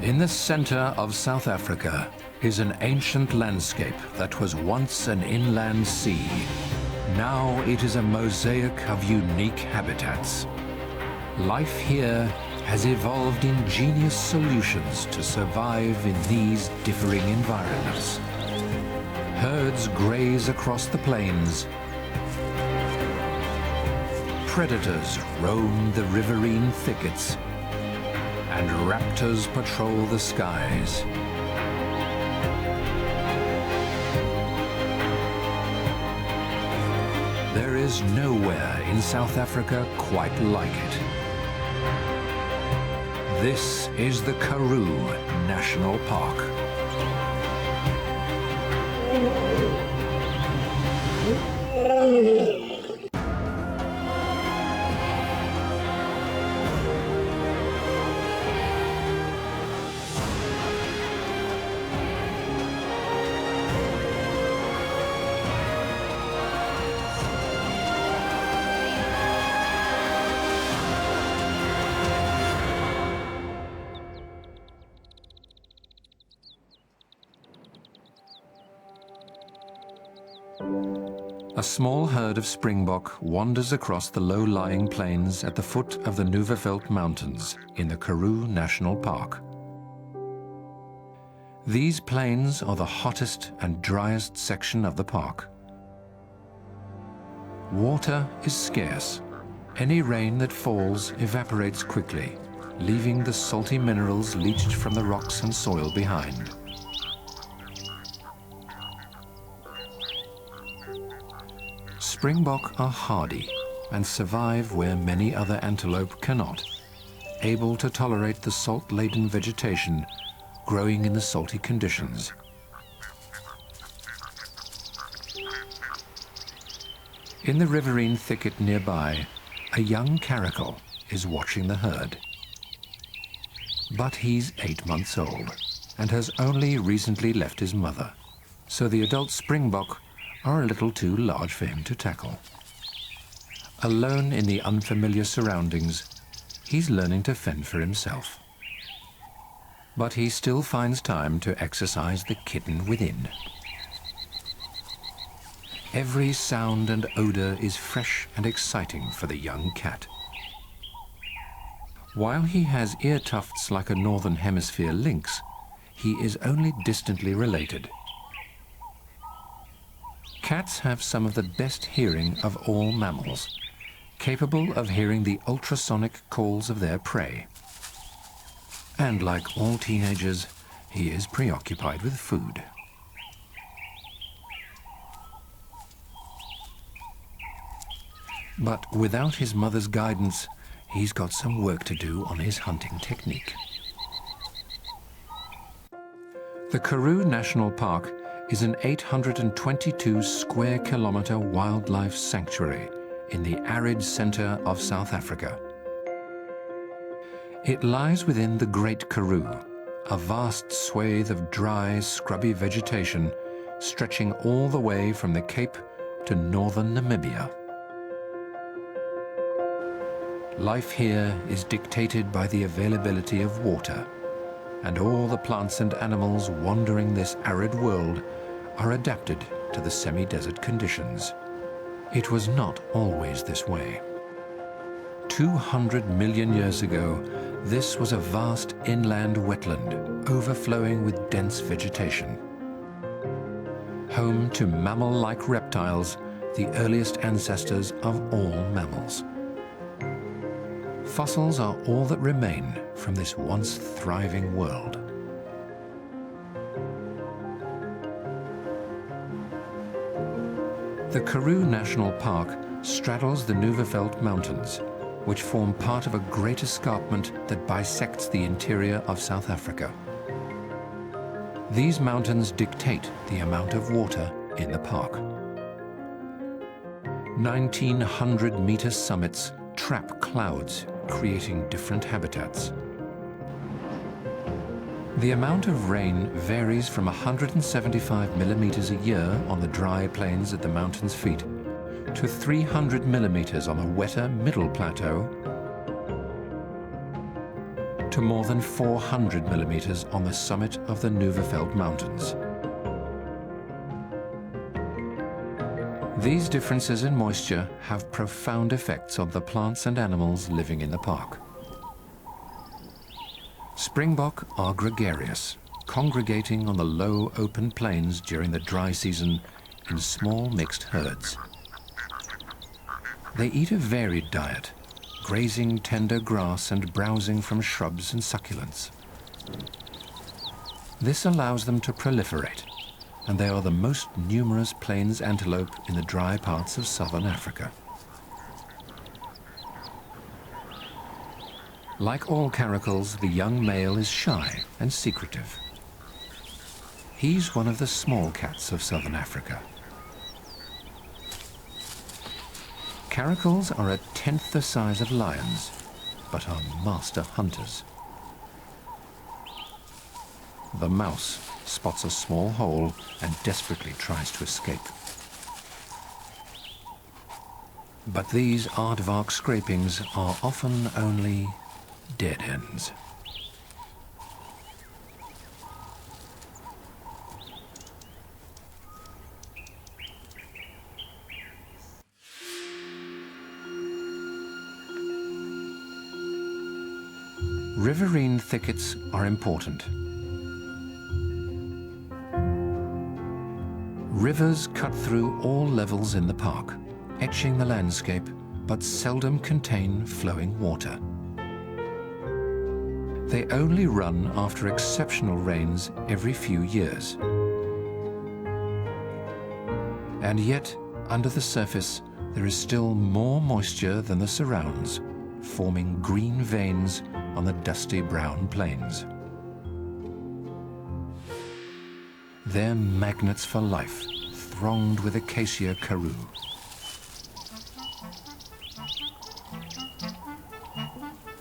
In the center of South Africa is an ancient landscape that was once an inland sea. Now it is a mosaic of unique habitats. Life here has evolved ingenious solutions to survive in these differing environments. Herds graze across the plains. Predators roam the riverine thickets, and raptors patrol the skies. There is nowhere in South Africa quite like it. This is the Karoo National Park. A small herd of springbok wanders across the low-lying plains at the foot of the Nuwerveld Mountains in the Karoo National Park. These plains are the hottest and driest section of the park. Water is scarce. Any rain that falls evaporates quickly, leaving the salty minerals leached from the rocks and soil behind. Springbok are hardy and survive where many other antelope cannot, able to tolerate the salt-laden vegetation growing in the salty conditions. In the riverine thicket nearby, a young caracal is watching the herd. But he's 8 months old and has only recently left his mother, so the adult springbok are a little too large for him to tackle. Alone in the unfamiliar surroundings, he's learning to fend for himself. But he still finds time to exercise the kitten within. Every sound and odor is fresh and exciting for the young cat. While he has ear tufts like a Northern Hemisphere lynx, he is only distantly related. Cats have some of the best hearing of all mammals, capable of hearing the ultrasonic calls of their prey. And like all teenagers, he is preoccupied with food. But without his mother's guidance, he's got some work to do on his hunting technique. The Karoo National Park is an 822 square kilometer wildlife sanctuary in the arid center of South Africa. It lies within the Great Karoo, a vast swathe of dry, scrubby vegetation stretching all the way from the Cape to northern Namibia. Life here is dictated by the availability of water, and all the plants and animals wandering this arid world are adapted to the semi-desert conditions. It was not always this way. 200 million years ago, this was a vast inland wetland overflowing with dense vegetation. Home to mammal-like reptiles, the earliest ancestors of all mammals. Fossils are all that remain from this once thriving world. The Karoo National Park straddles the Nuwerveld Mountains, which form part of a great escarpment that bisects the interior of South Africa. These mountains dictate the amount of water in the park. 1,900-meter summits trap clouds, creating different habitats. The amount of rain varies from 175 millimeters a year on the dry plains at the mountain's feet to 300 millimeters on the wetter middle plateau to more than 400 millimeters on the summit of the Nuverfeld Mountains. These differences in moisture have profound effects on the plants and animals living in the park. Springbok are gregarious, congregating on the low open plains during the dry season in small mixed herds. They eat a varied diet, grazing tender grass and browsing from shrubs and succulents. This allows them to proliferate, and they are the most numerous plains antelope in the dry parts of southern Africa. Like all caracals, the young male is shy and secretive. He's one of the small cats of southern Africa. Caracals are a tenth the size of lions, but are master hunters. The mouse spots a small hole and desperately tries to escape. But these aardvark scrapings are often only dead ends. Riverine thickets are important. Rivers cut through all levels in the park, etching the landscape, but seldom contain flowing water. They only run after exceptional rains every few years. And yet, under the surface, there is still more moisture than the surrounds, forming green veins on the dusty brown plains. They're magnets for life, thronged with acacia Karoo.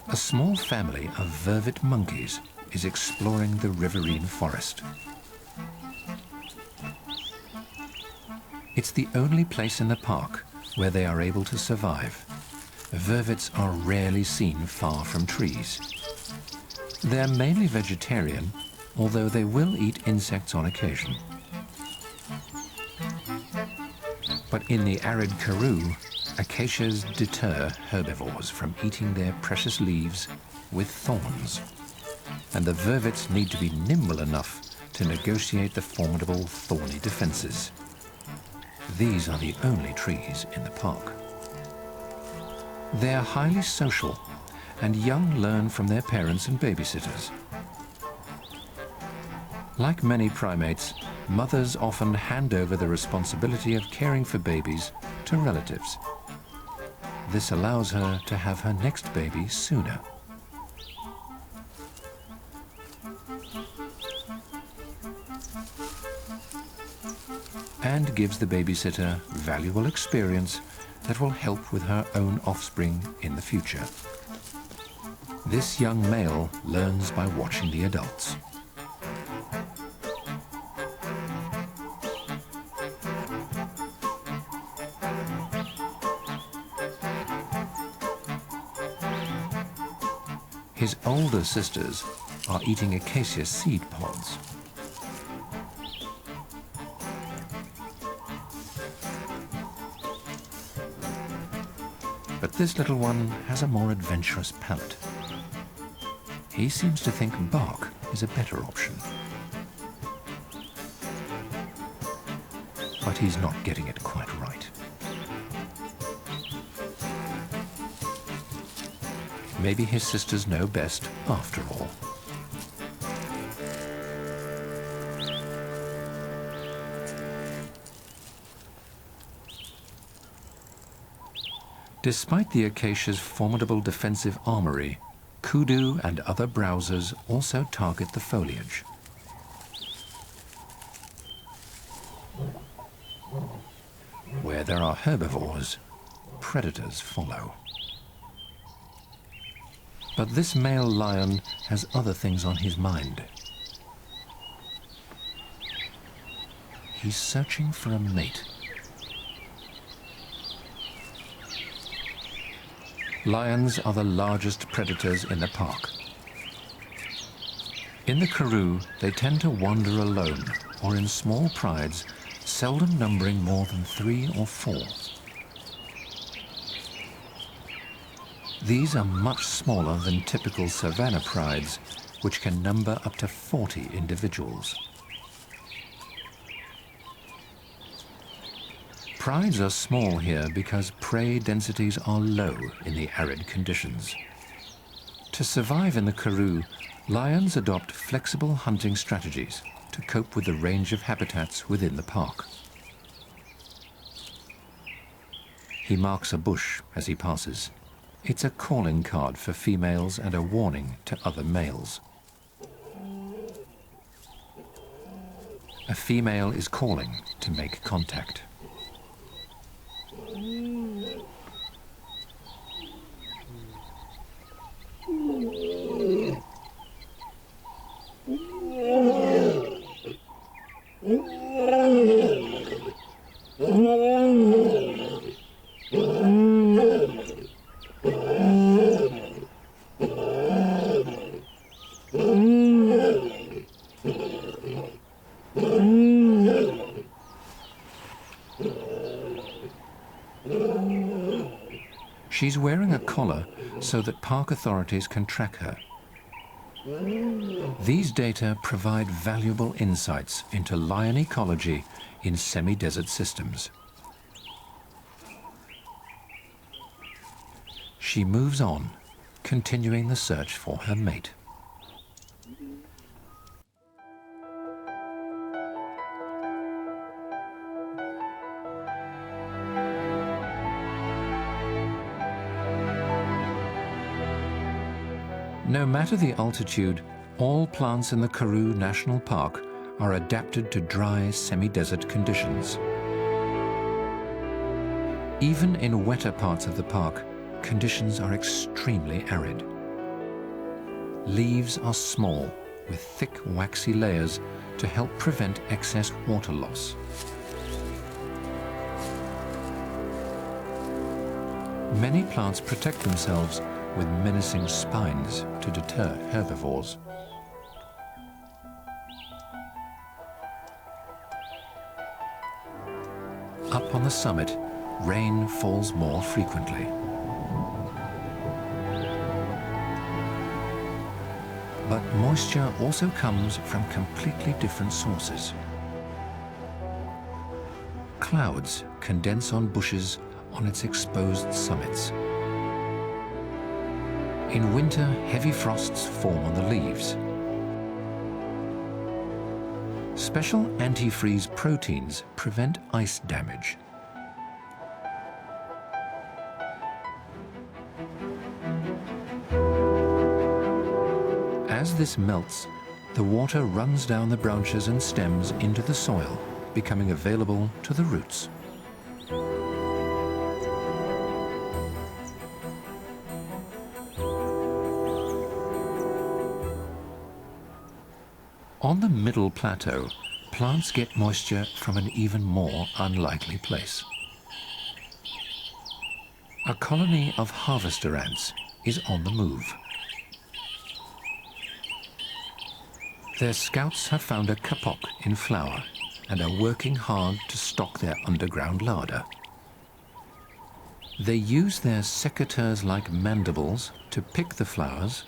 A small family of vervet monkeys is exploring the riverine forest. It's the only place in the park where they are able to survive. Vervets are rarely seen far from trees. They're mainly vegetarian, although they will eat insects on occasion. But in the arid Karoo, acacias deter herbivores from eating their precious leaves with thorns, and the vervets need to be nimble enough to negotiate the formidable thorny defenses. These are the only trees in the park. They are highly social, and young learn from their parents and babysitters. Like many primates, mothers often hand over the responsibility of caring for babies to relatives. This allows her to have her next baby sooner. And gives the babysitter valuable experience that will help with her own offspring in the future. This young male learns by watching the adults. His older sisters are eating acacia seed pods. But this little one has a more adventurous palate. He seems to think bark is a better option. But he's not getting it quite right. Maybe his sisters know best after all. Despite the acacia's formidable defensive armory, Kudu and other browsers also target the foliage. Where there are herbivores, predators follow. But this male lion has other things on his mind. He's searching for a mate. Lions are the largest predators in the park. In the Karoo, they tend to wander alone or in small prides, seldom numbering more than 3 or 4. These are much smaller than typical savanna prides, which can number up to 40 individuals. Prides are small here because prey densities are low in the arid conditions. To survive in the Karoo, lions adopt flexible hunting strategies to cope with the range of habitats within the park. He marks a bush as he passes. It's a calling card for females and a warning to other males. A female is calling to make contact. She's wearing a collar so that park authorities can track her. These data provide valuable insights into lion ecology in semi-desert systems. She moves on, continuing the search for her mate. No matter the altitude, all plants in the Karoo National Park are adapted to dry, semi-desert conditions. Even in wetter parts of the park, conditions are extremely arid. Leaves are small, with thick, waxy layers to help prevent excess water loss. Many plants protect themselves with menacing spines to deter herbivores. Up on the summit, rain falls more frequently. But moisture also comes from completely different sources. Clouds condense on bushes on its exposed summits. In winter, heavy frosts form on the leaves. Special antifreeze proteins prevent ice damage. As this melts, the water runs down the branches and stems into the soil, becoming available to the roots. On the middle plateau, plants get moisture from an even more unlikely place. A colony of harvester ants is on the move. Their scouts have found a kapok in flower and are working hard to stock their underground larder. They use their secateurs-like mandibles to pick the flowers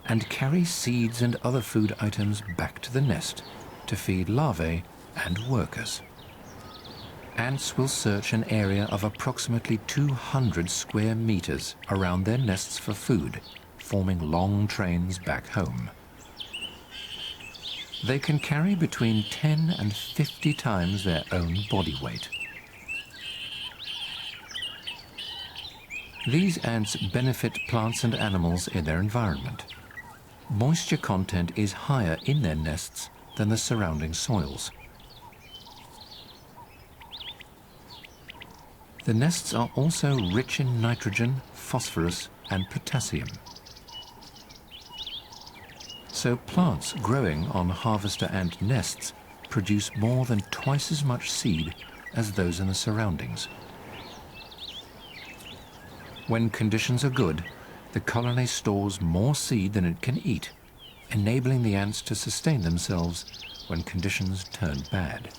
and carry seeds and other food items back to the nest to feed larvae and workers. Ants will search an area of approximately 200 square meters around their nests for food, forming long trains back home. They can carry between 10 and 50 times their own body weight. These ants benefit plants and animals in their environment. Moisture content is higher in their nests than the surrounding soils. The nests are also rich in nitrogen, phosphorus, and potassium. So plants growing on harvester ant nests produce more than twice as much seed as those in the surroundings. When conditions are good, the colony stores more seed than it can eat, enabling the ants to sustain themselves when conditions turn bad.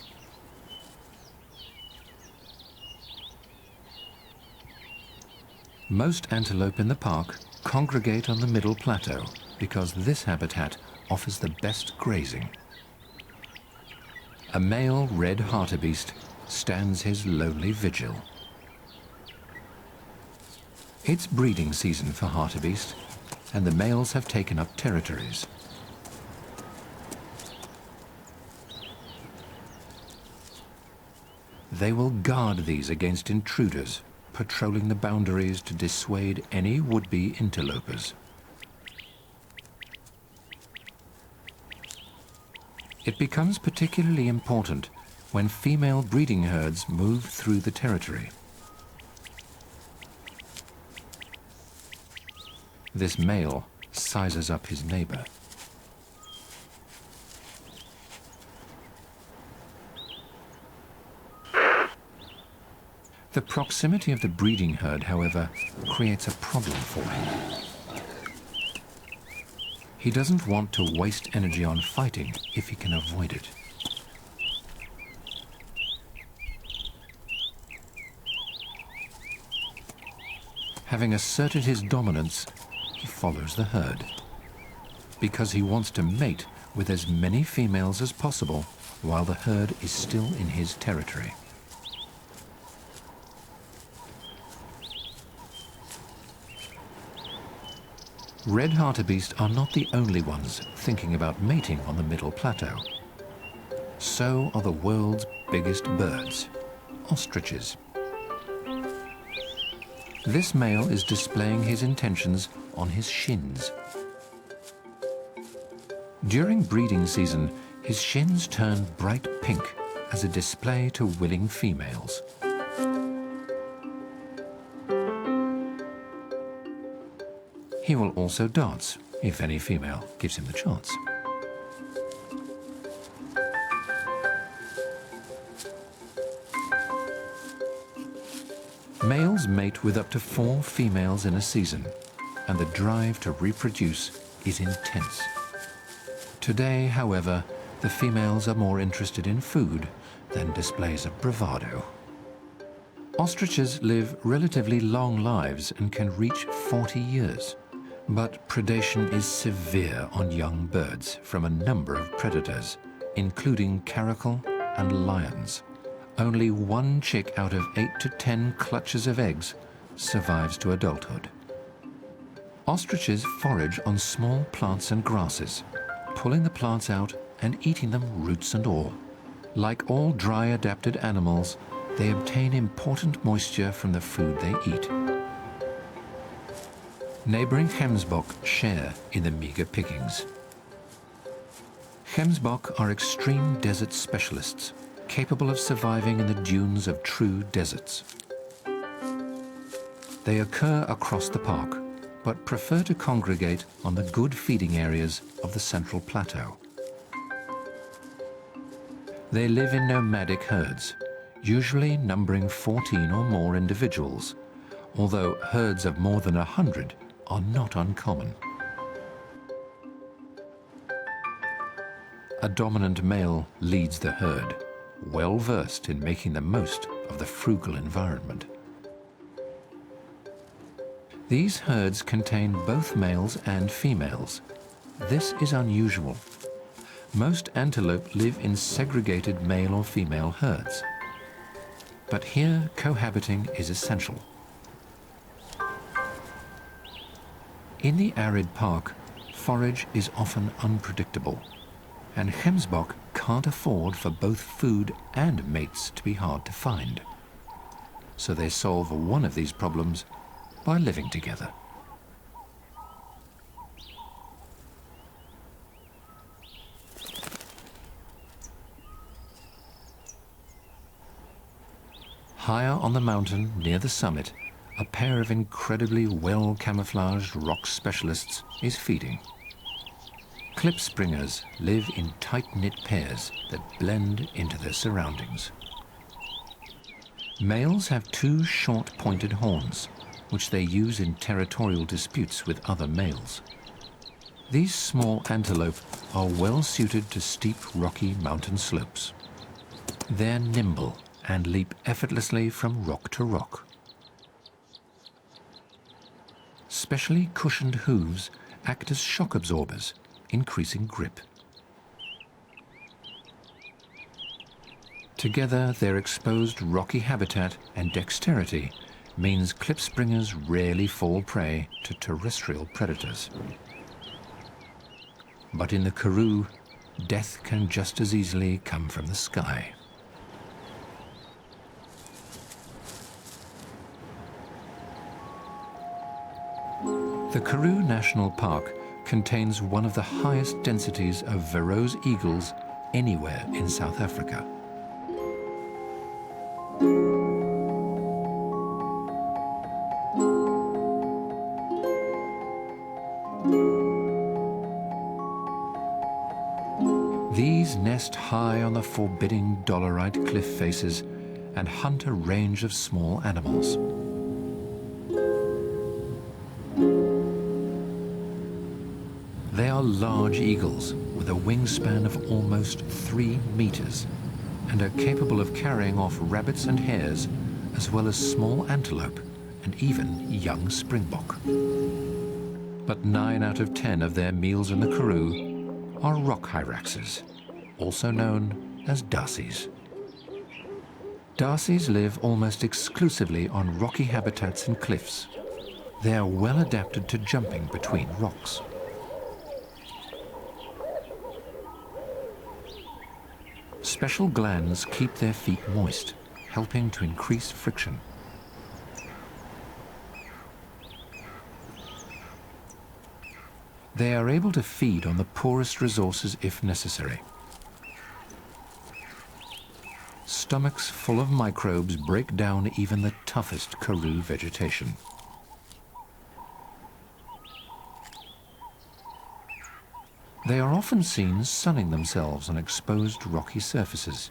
Most antelope in the park congregate on the middle plateau because this habitat offers the best grazing. A male red hartebeest stands his lonely vigil. It's breeding season for hartebeest, and the males have taken up territories. They will guard these against intruders, patrolling the boundaries to dissuade any would-be interlopers. It becomes particularly important when female breeding herds move through the territory. This male sizes up his neighbor. The proximity of the breeding herd, however, creates a problem for him. He doesn't want to waste energy on fighting if he can avoid it. Having asserted his dominance, he follows the herd, because he wants to mate with as many females as possible while the herd is still in his territory. Red hartebeest are not the only ones thinking about mating on the middle plateau. So are the world's biggest birds, ostriches. This male is displaying his intentions on his shins. During breeding season, his shins turn bright pink as a display to willing females. He will also dance if any female gives him the chance. Males mate with up to 4 females in a season, and the drive to reproduce is intense. Today, however, the females are more interested in food than displays of bravado. Ostriches live relatively long lives and can reach 40 years. But predation is severe on young birds from a number of predators, including caracal and lions. Only 1 chick out of 8 to 10 clutches of eggs survives to adulthood. Ostriches forage on small plants and grasses, pulling the plants out and eating them roots and all. Like all dry-adapted animals, they obtain important moisture from the food they eat. Neighboring Gemsbok share in the meager pickings. Gemsbok are extreme desert specialists, capable of surviving in the dunes of true deserts. They occur across the park, but prefer to congregate on the good feeding areas of the central plateau. They live in nomadic herds, usually numbering 14 or more individuals, although herds of more than 100 are not uncommon. A dominant male leads the herd, well versed in making the most of the frugal environment. These herds contain both males and females. This is unusual. Most antelope live in segregated male or female herds. But here, cohabiting is essential. In the arid park, forage is often unpredictable, and Gemsbok can't afford for both food and mates to be hard to find. So they solve one of these problems by living together. Higher on the mountain near the summit, a pair of incredibly well-camouflaged rock specialists is feeding. Klipspringers live in tight-knit pairs that blend into their surroundings. Males have two short pointed horns, which they use in territorial disputes with other males. These small antelope are well suited to steep rocky mountain slopes. They're nimble and leap effortlessly from rock to rock. Specially cushioned hooves act as shock absorbers, increasing grip. Together, their exposed rocky habitat and dexterity means klipspringers rarely fall prey to terrestrial predators. But in the Karoo, death can just as easily come from the sky. The Karoo National Park contains one of the highest densities of Verreaux's eagles anywhere in South Africa. These nest high on the forbidding dolerite cliff faces and hunt a range of small animals. They are large eagles with a wingspan of almost 3 meters and are capable of carrying off rabbits and hares, as well as small antelope and even young springbok. But 9 out of 10 of their meals in the Karoo are rock hyraxes, also known as darsies. Darsies live almost exclusively on rocky habitats and cliffs. They are well adapted to jumping between rocks. Special glands keep their feet moist, helping to increase friction. They are able to feed on the poorest resources if necessary. Stomachs full of microbes break down even the toughest Karoo vegetation. They are often seen sunning themselves on exposed rocky surfaces.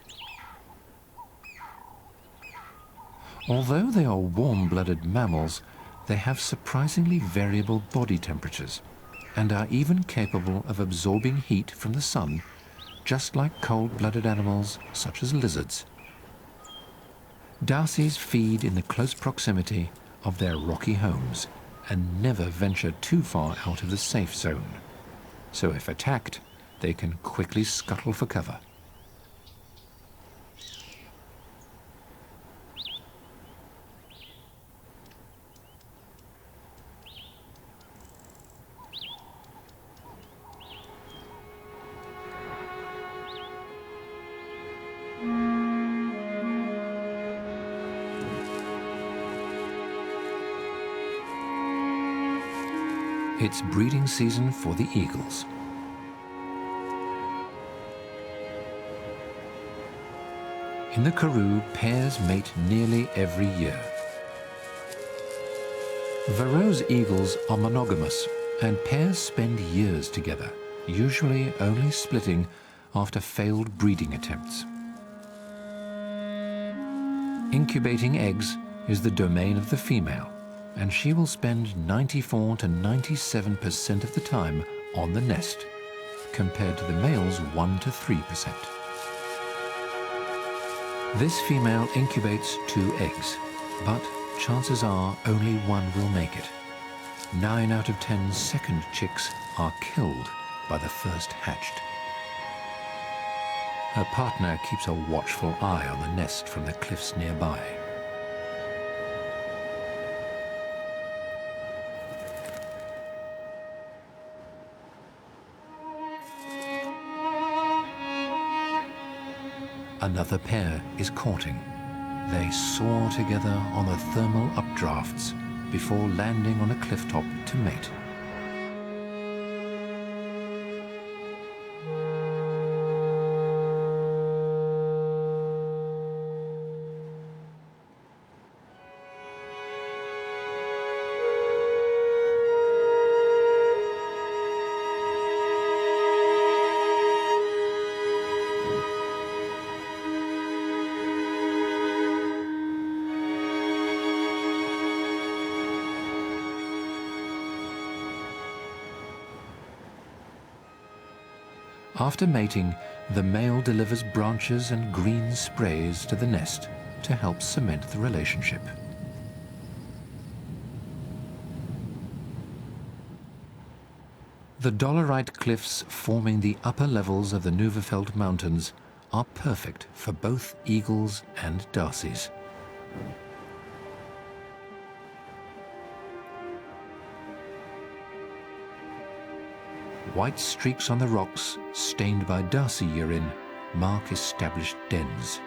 Although they are warm-blooded mammals, they have surprisingly variable body temperatures and are even capable of absorbing heat from the sun, just like cold-blooded animals such as lizards. Darsies feed in the close proximity of their rocky homes and never venture too far out of the safe zone. So if attacked, they can quickly scuttle for cover. It's breeding season for the eagles. In the Karoo, pairs mate nearly every year. Verreaux's eagles are monogamous, and pairs spend years together, usually only splitting after failed breeding attempts. Incubating eggs is the domain of the female, and she will spend 94 to 97% of the time on the nest, compared to the male's 1 to 3%. This female incubates 2 eggs, but chances are only one will make it. 9 out of 10 second chicks are killed by the first hatched. Her partner keeps a watchful eye on the nest from the cliffs nearby. Another pair is courting. They soar together on the thermal updrafts before landing on a clifftop to mate. After mating, the male delivers branches and green sprays to the nest to help cement the relationship. The dolerite cliffs forming the upper levels of the Nuverfeld Mountains are perfect for both eagles and darcies. White streaks on the rocks, stained by darcy urine, mark established dens.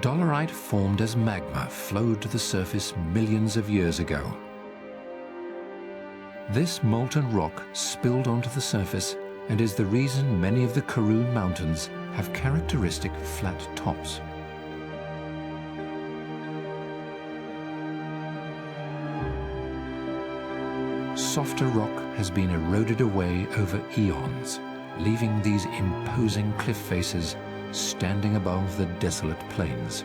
Dolerite formed as magma flowed to the surface millions of years ago. This molten rock spilled onto the surface and is the reason many of the Karoo mountains have characteristic flat tops. Softer rock has been eroded away over eons, leaving these imposing cliff faces standing above the desolate plains.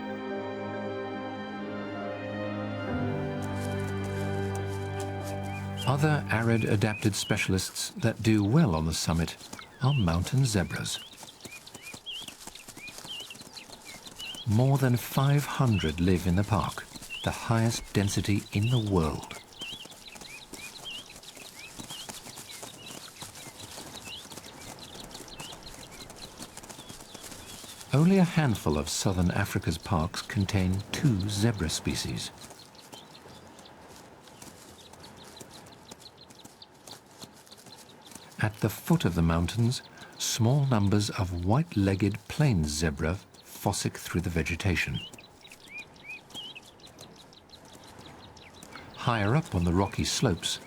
Other arid adapted specialists that do well on the summit are mountain zebras. More than 500 live in the park, the highest density in the world. Only a handful of southern Africa's parks contain 2 zebra species. At the foot of the mountains, small numbers of white-legged plains zebra fossick through the vegetation. Higher up on the rocky slopes,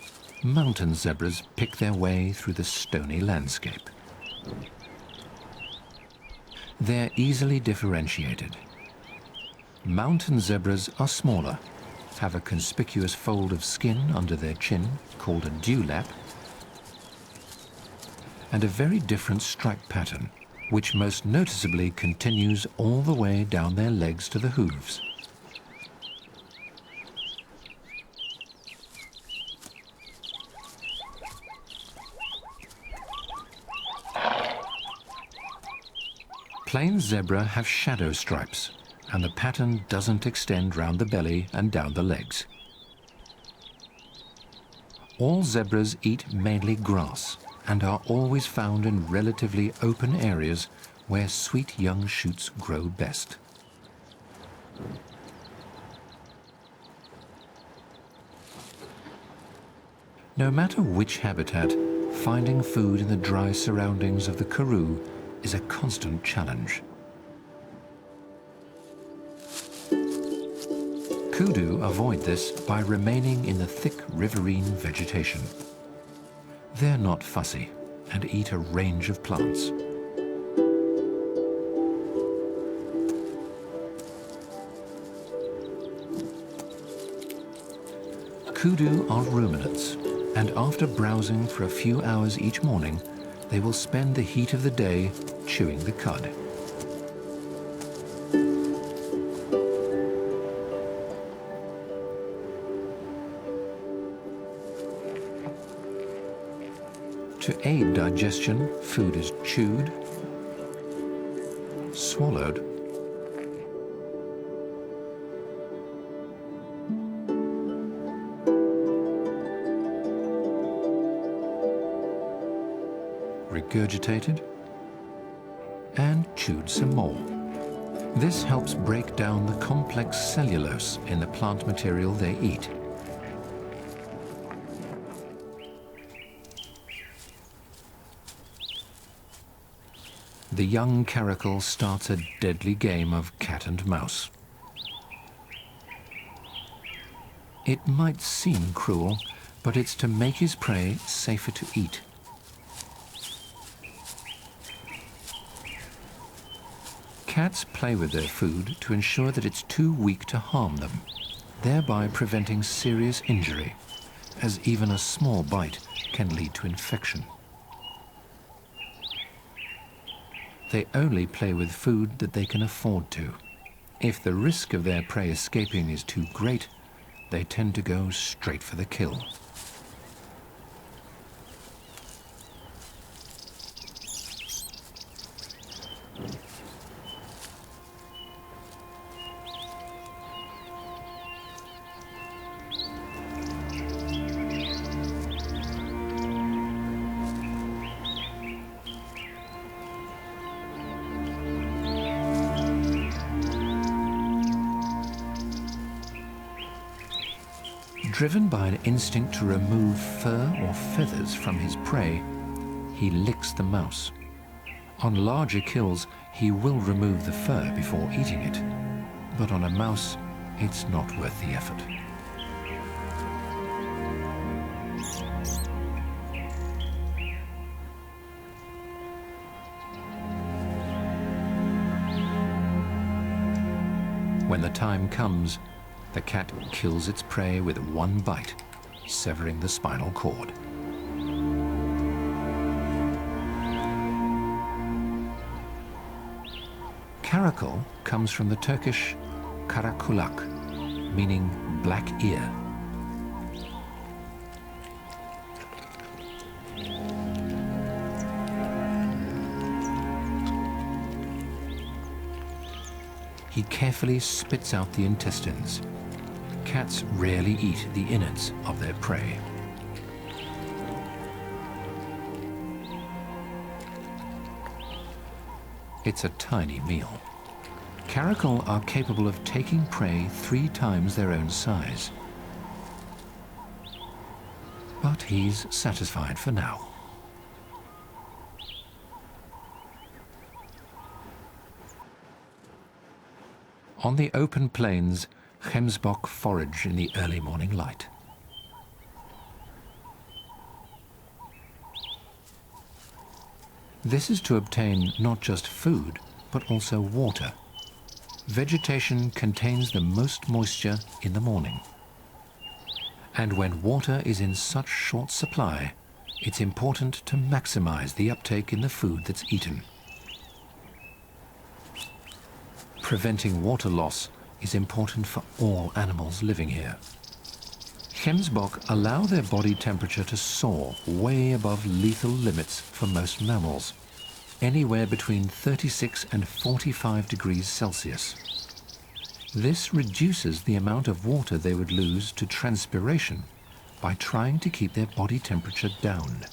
mountain zebras pick their way through the stony landscape. They're easily differentiated. Mountain zebras are smaller, have a conspicuous fold of skin under their chin, called a dewlap, and a very different stripe pattern, which most noticeably continues all the way down their legs to the hooves. Plains zebra have shadow stripes, and the pattern doesn't extend round the belly and down the legs. All zebras eat mainly grass and are always found in relatively open areas where sweet young shoots grow best. No matter which habitat, finding food in the dry surroundings of the Karoo is a constant challenge. Kudu avoid this by remaining in the thick riverine vegetation. They're not fussy and eat a range of plants. Kudu are ruminants, and after browsing for a few hours each morning, they will spend the heat of the day chewing the cud. To aid digestion, food is chewed, swallowed, regurgitated, and chewed some more. This helps break down the complex cellulose in the plant material they eat. The young caracal starts a deadly game of cat and mouse. It might seem cruel, but it's to make his prey safer to eat. Cats play with their food to ensure that it's too weak to harm them, thereby preventing serious injury, as even a small bite can lead to infection. They only play with food that they can afford to. If the risk of their prey escaping is too great, they tend to go straight for the kill. Driven by an instinct to remove fur or feathers from his prey, he licks the mouse. On larger kills, he will remove the fur before eating it, but on a mouse, it's not worth the effort. When the time comes, the cat kills its prey with one bite, severing the spinal cord. Caracal comes from the Turkish karakulak, meaning black ear. He carefully spits out the intestines. Cats rarely eat the innards of their prey. It's a tiny meal. Caracal are capable of taking prey 3 times their own size. But he's satisfied for now. On the open plains, gemsbok forage in the early morning light. This is to obtain not just food, but also water. Vegetation contains the most moisture in the morning. And when water is in such short supply, it's important to maximize the uptake in the food that's eaten. Preventing water loss is important for all animals living here. Gemsbok allow their body temperature to soar way above lethal limits for most mammals, anywhere between 36 and 45 degrees Celsius. This reduces the amount of water they would lose to transpiration by trying to keep their body temperature down.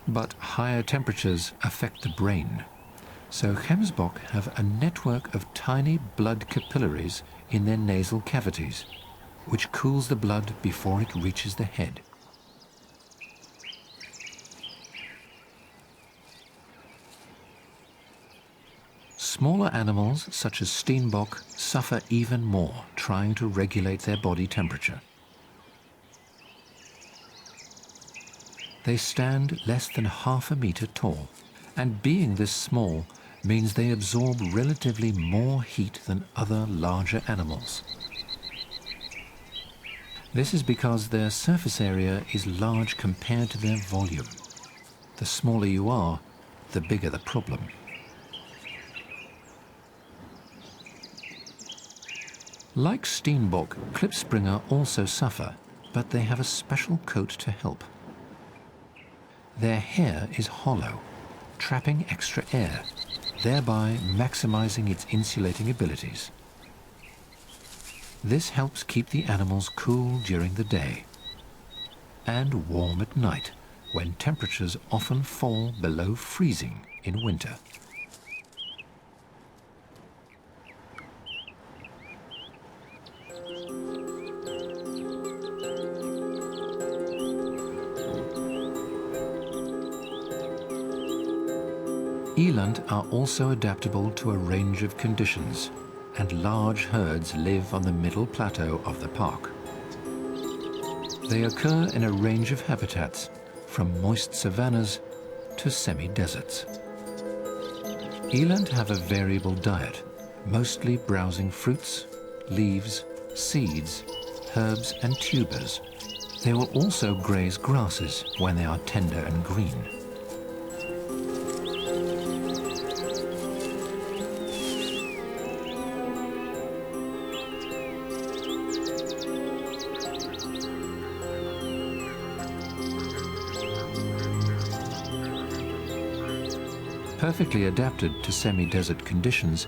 But higher temperatures affect the brain. So gemsbok have a network of tiny blood capillaries in their nasal cavities, which cools the blood before it reaches the head. Smaller animals, such as steenbok, suffer even more trying to regulate their body temperature. They stand less than half a meter tall, and being this small means they absorb relatively more heat than other larger animals. This is because their surface area is large compared to their volume. The smaller you are, the bigger the problem. Like steenbok, klipspringer also suffer, but they have a special coat to help. Their hair is hollow, trapping extra air, thereby maximizing its insulating abilities. This helps keep the animals cool during the day and warm at night, when temperatures often fall below freezing in winter. Eland are also adaptable to a range of conditions, and large herds live on the middle plateau of the park. They occur in a range of habitats, from moist savannas to semi-deserts. Eland have a variable diet, mostly browsing fruits, leaves, seeds, herbs and tubers. They will also graze grasses when they are tender and green. Perfectly adapted to semi-desert conditions,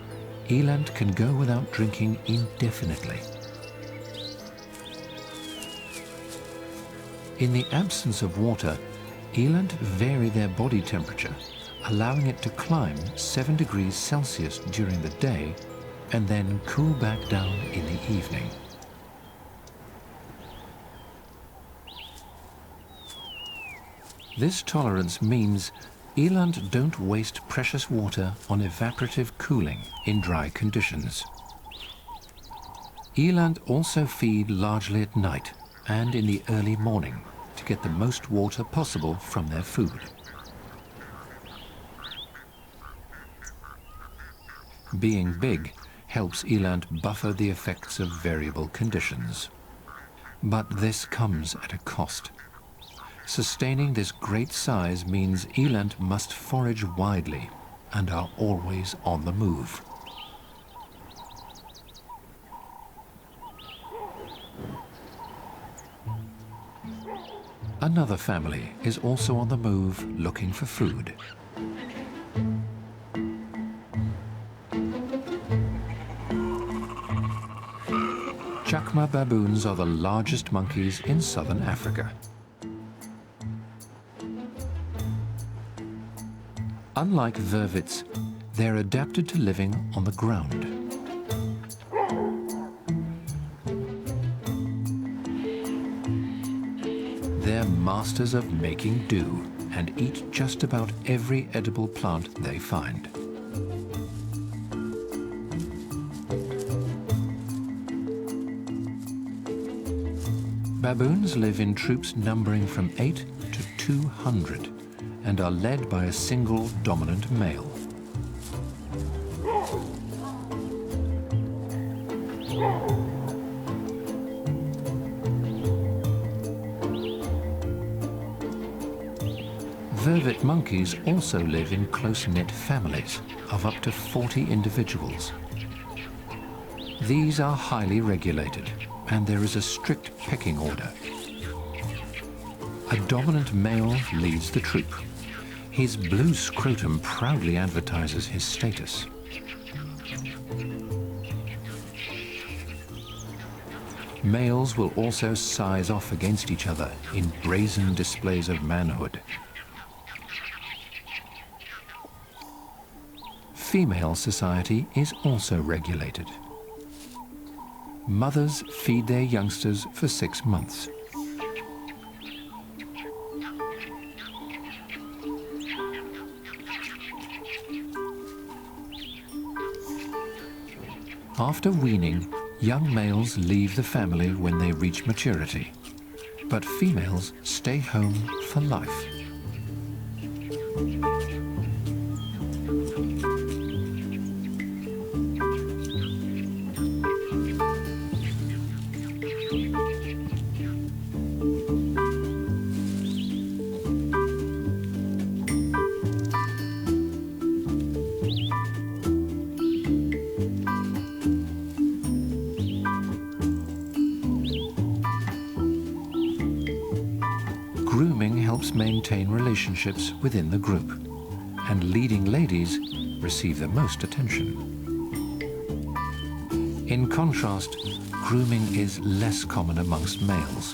eland can go without drinking indefinitely. In the absence of water, eland vary their body temperature, allowing it to climb 7 degrees Celsius during the day and then cool back down in the evening. This tolerance means eland don't waste precious water on evaporative cooling in dry conditions. Eland also feed largely at night and in the early morning to get the most water possible from their food. Being big helps eland buffer the effects of variable conditions. But this comes at a cost. Sustaining this great size means eland must forage widely and are always on the move. Another family is also on the move looking for food. Chacma baboons are the largest monkeys in southern Africa. Unlike vervets, they're adapted to living on the ground. They're masters of making do and eat just about every edible plant they find. Baboons live in troops numbering from 8 to 200 and are led by a single dominant male. Vervet monkeys also live in close-knit families of up to 40 individuals. These are highly regulated, and there is a strict pecking order. A dominant male leads the troop. His blue scrotum proudly advertises his status. Males will also size off against each other in brazen displays of manhood. Female society is also regulated. Mothers feed their youngsters for 6 months. After weaning, young males leave the family when they reach maturity, but females stay home for life. Grooming helps maintain relationships within the group, and leading ladies receive the most attention. In contrast, grooming is less common amongst males.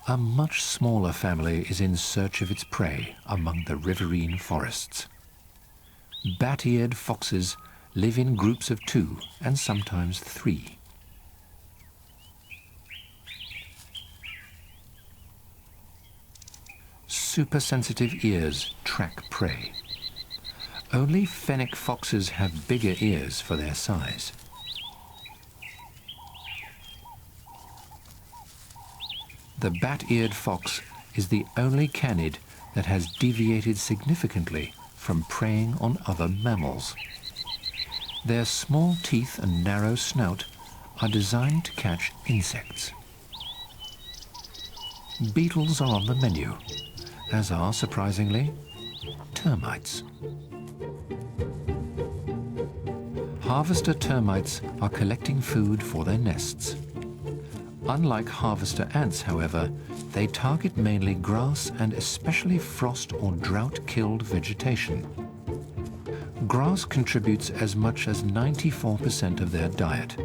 A much smaller family is in search of its prey among the riverine forests. Bat-eared foxes live in groups of 2 and sometimes 3. Supersensitive ears track prey. Only fennec foxes have bigger ears for their size. The bat-eared fox is the only canid that has deviated significantly from preying on other mammals. Their small teeth and narrow snout are designed to catch insects. Beetles are on the menu, as are, surprisingly, termites. Harvester termites are collecting food for their nests. Unlike harvester ants, however, they target mainly grass and especially frost or drought-killed vegetation. Grass contributes as much as 94% of their diet.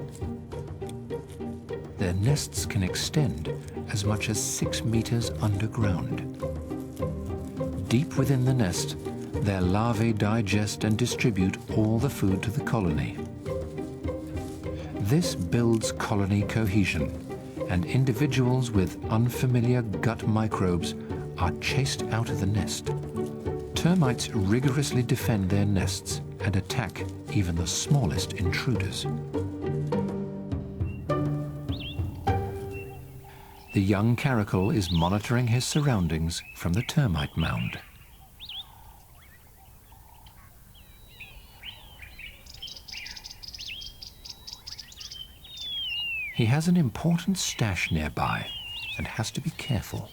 Their nests can extend as much as 6 meters underground. Deep within the nest, their larvae digest and distribute all the food to the colony. This builds colony cohesion, and individuals with unfamiliar gut microbes are chased out of the nest. Termites rigorously defend their nests and attack even the smallest intruders. The young caracal is monitoring his surroundings from the termite mound. He has an important stash nearby and has to be careful.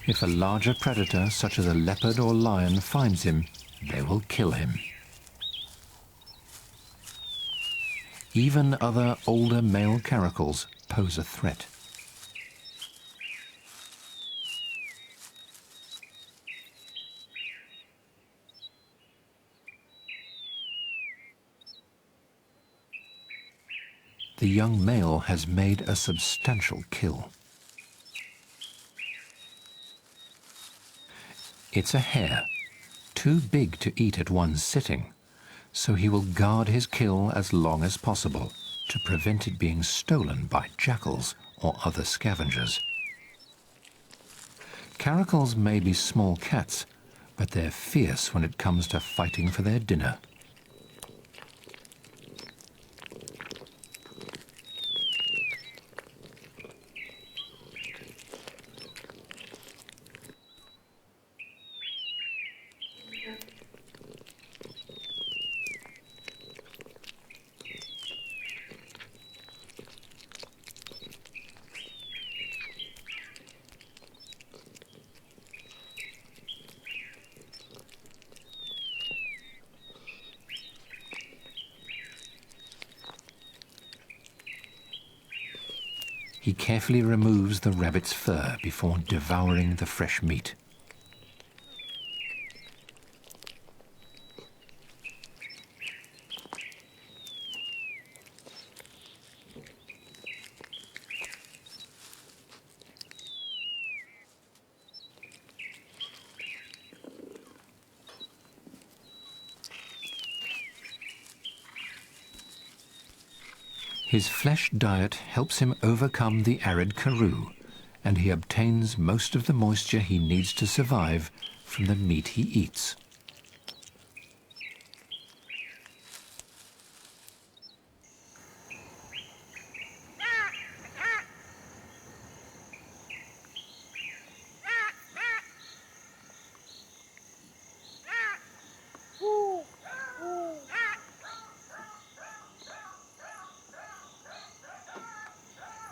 If a larger predator, such as a leopard or lion, finds him, they will kill him. Even other older male caracals pose a threat. The young male has made a substantial kill. It's a hare, too big to eat at one sitting, so he will guard his kill as long as possible to prevent it being stolen by jackals or other scavengers. Caracals may be small cats, but they're fierce when it comes to fighting for their dinner. He carefully removes the rabbit's fur before devouring the fresh meat. His flesh diet helps him overcome the arid Karoo, and he obtains most of the moisture he needs to survive from the meat he eats.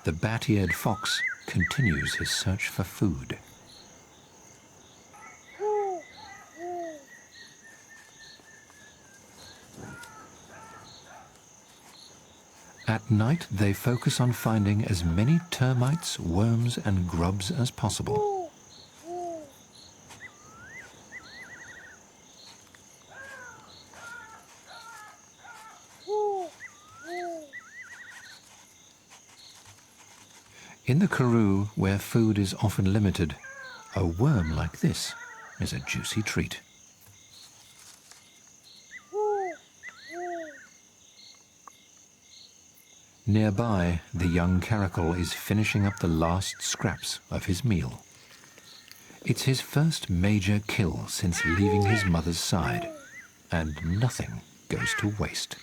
The bat-eared fox continues his search for food. At night, they focus on finding as many termites, worms, and grubs as possible. In the Karoo, where food is often limited, a worm like this is a juicy treat. Nearby, the young caracal is finishing up the last scraps of his meal. It's his first major kill since leaving his mother's side, and nothing goes to waste.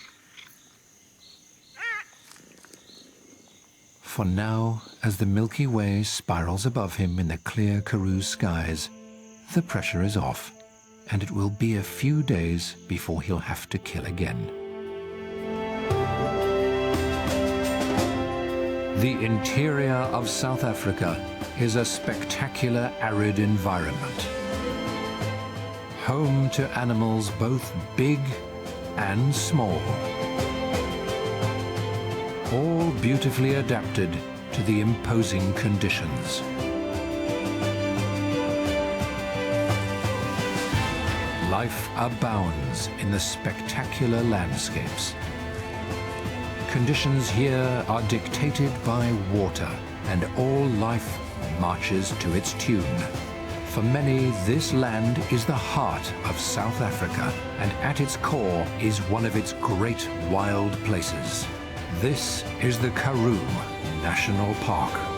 For now, as the Milky Way spirals above him in the clear Karoo skies, the pressure is off, and it will be a few days before he'll have to kill again. The interior of South Africa is a spectacular arid environment, home to animals both big and small, all beautifully adapted to the imposing conditions. Life abounds in the spectacular landscapes. Conditions here are dictated by water, and all life marches to its tune. For many, this land is the heart of South Africa and at its core is one of its great wild places. This is the Karoo National Park.